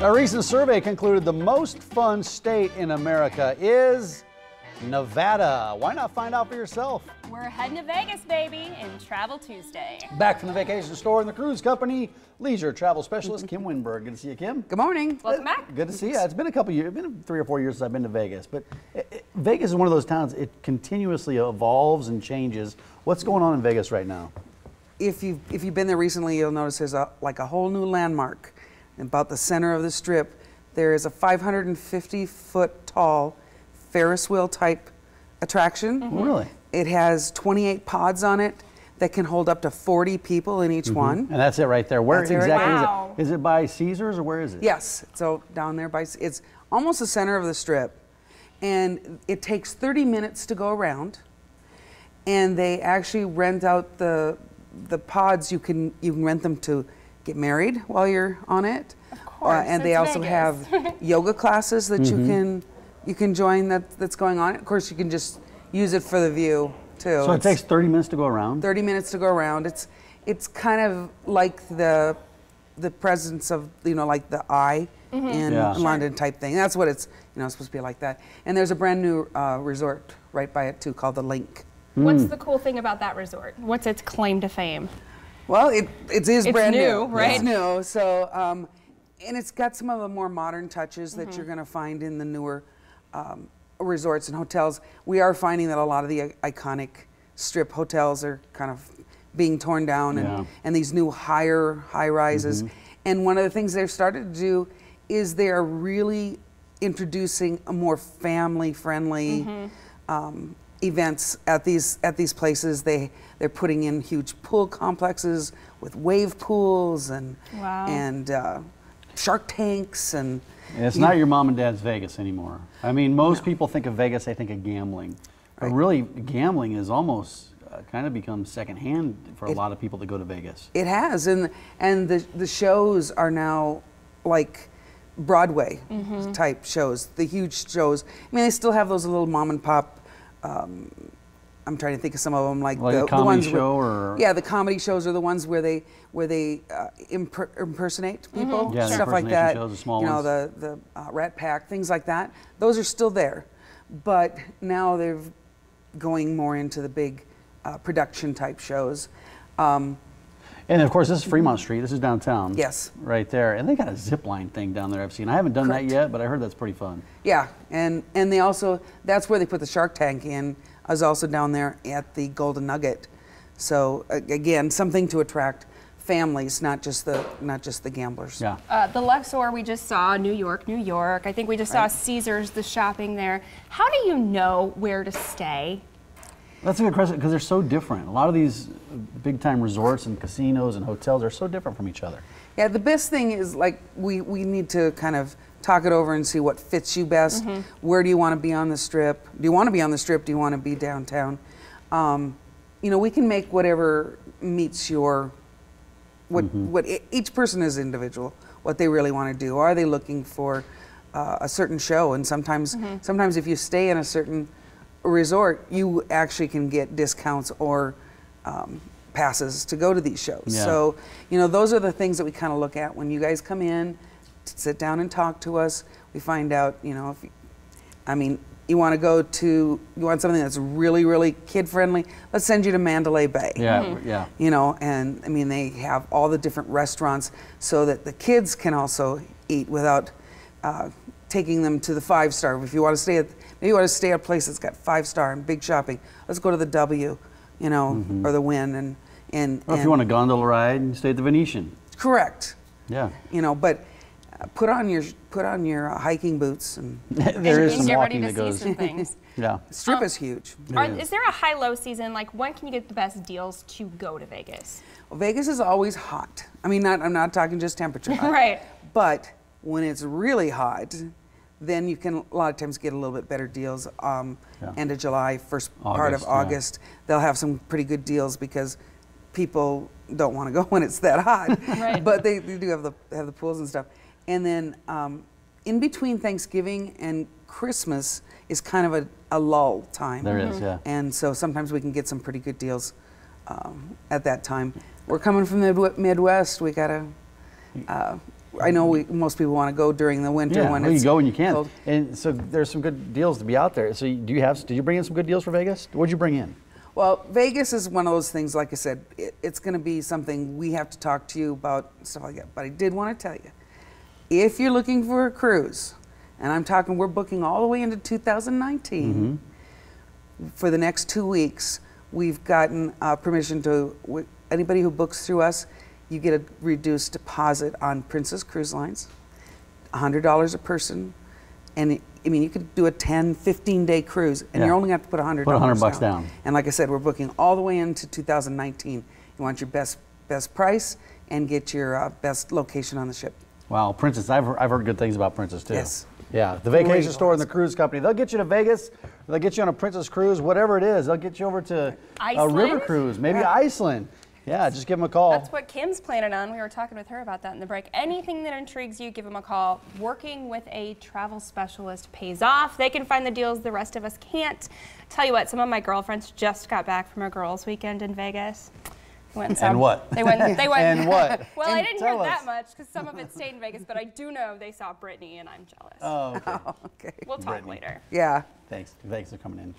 A recent survey concluded the most fun state in America is Nevada. Why not find out for yourself? We're heading to Vegas, baby, in Travel Tuesday. Back from the vacation store in the cruise company, leisure travel specialist Kim Winberg. Good to see you, Kim. Good morning. Welcome back. Good to see you. It's been a couple years, it's been 3 or 4 years since I've been to Vegas, but Vegas is one of those towns, it continuously evolves and changes. What's going on in Vegas right now? If you've been there recently, you'll notice there's like a whole new landmark. About the center of the strip, there is a 550-foot tall Ferris wheel type attraction. Oh, really? It has 28 pods on it that can hold up to 40 people in each one. And that's it right there. Where That's it exactly right there. is Wow. it? Is it by Caesars or where is it? Yes, so down there by, it's almost the center of the strip. And it takes 30 minutes to go around. And they actually rent out the pods. You can rent them to get married while you're on it. Of course, and they it's also Vegas. have yoga classes that you can join that's going on. Of course, you can just use it for the view too. So it takes 30 minutes to go around? 30 minutes to go around. It's kind of like the presence of, like the Eye in London type thing. That's what it's supposed to be like that. And there's a brand new resort right by it too called the Link. What's the cool thing about that resort? What's its claim to fame? Well, it is brand new, right? It's new, so and it's got some of the more modern touches that you're going to find in the newer resorts and hotels. We are finding that a lot of the iconic strip hotels are kind of being torn down, and these new high rises. And one of the things they've started to do is they are really introducing a more family friendly events at these places. They're putting in huge pool complexes with wave pools and shark tanks and it's not your mom and dad's Vegas anymore. I mean, most people think of Vegas, they think of gambling. But really, gambling is almost kind of become secondhand for a lot of people that go to Vegas. It has, and the shows are now like Broadway type shows, the huge shows. I mean, they still have those little mom and pop. I'm trying to think of some of them, like a comedy ones show, or the comedy shows are the ones where they impersonate people, Yeah, stuff like that. shows, the small ones. The Rat Pack, things like that. Those are still there, but now they're going more into the big production type shows. And of course, this is Fremont Street. This is downtown. Yes. Right there. And they got a zip line thing down there I've seen. I haven't done that yet, but I heard that's pretty fun. Yeah, and they also, that's where they put the Shark Tank in. I was also down there at the Golden Nugget. So again, something to attract families, not just the gamblers. Yeah. The Luxor we just saw, New York. I think we just saw Caesars, the shopping there. How do you know where to stay? That's a good question, because they're so different. A lot of these big-time resorts and casinos and hotels are so different from each other. Yeah, the best thing is, like, we need to kind of talk it over and see what fits you best. Where do you want to be on the strip? Do you want to be on the strip? Do you want to be downtown? We can make whatever meets your, what each person is individual, what they really want to do. Are they looking for a certain show? And sometimes if you stay in a certain resort, you actually can get discounts or passes to go to these shows. Yeah. So, those are the things that we kind of look at when you guys come in, sit down and talk to us. We find out, if you want to go to, you want something that's really, really kid friendly, let's send you to Mandalay Bay. Yeah, And I mean, they have all the different restaurants so that the kids can also eat without taking them to the 5-star. If you want to stay at a place that's got 5-star and big shopping, let's go to the W, or the Wynn, and or if you want a gondola ride, stay at the Venetian. Correct. Yeah. But put on your hiking boots and there is some get walking ready to that goes. see some things. Yeah. Strip is huge. Is there a high-low season? Like, when can you get the best deals to go to Vegas? Well, Vegas is always hot. I mean, I'm not talking just temperature hot. Right. But when it's really hot, then you can a lot of times get a little bit better deals. End of July, first part of August, they'll have some pretty good deals because people don't want to go when it's that hot. Right. But they do have the pools and stuff. And then in between Thanksgiving and Christmas is kind of a lull time. There is, yeah. And so sometimes we can get some pretty good deals at that time. We're coming from the Midwest. We gotta I know most people want to go during the winter when well, it's you go when you can. cold. And so there's some good deals to be out there. So did you bring in some good deals for Vegas? What'd you bring in? Well, Vegas is one of those things, like I said, it's going to be something we have to talk to you about, stuff like that. But I did want to tell you, if you're looking for a cruise, and I'm talking, we're booking all the way into 2019, for the next 2 weeks, we've gotten permission to, anybody who books through us, you get a reduced deposit on Princess Cruise Lines, $100 a person, and I mean, you could do a 10, 15-day cruise, and you're only going to have to put $100 Put $100 down. And like I said, we're booking all the way into 2019. You want your best price and get your best location on the ship. Wow, Princess, I've heard good things about Princess too. Yes. Yeah, the vacation store and the cruise company, they'll get you to Vegas, they'll get you on a Princess cruise, whatever it is. They'll get you over to a river cruise, maybe Iceland. Yeah, just give them a call. That's what Kim's planning on. We were talking with her about that in the break. Anything that intrigues you, give them a call. Working with a travel specialist pays off. They can find the deals the rest of us can't. Tell you what, some of my girlfriends just got back from a girls' weekend in Vegas. And what? They went. And what? Well, And I didn't hear tell that us. much because some of it stayed in Vegas, but I do know they saw Brittany, and I'm jealous. Oh, okay. Oh, okay. We'll talk later. Yeah. Thanks for coming in.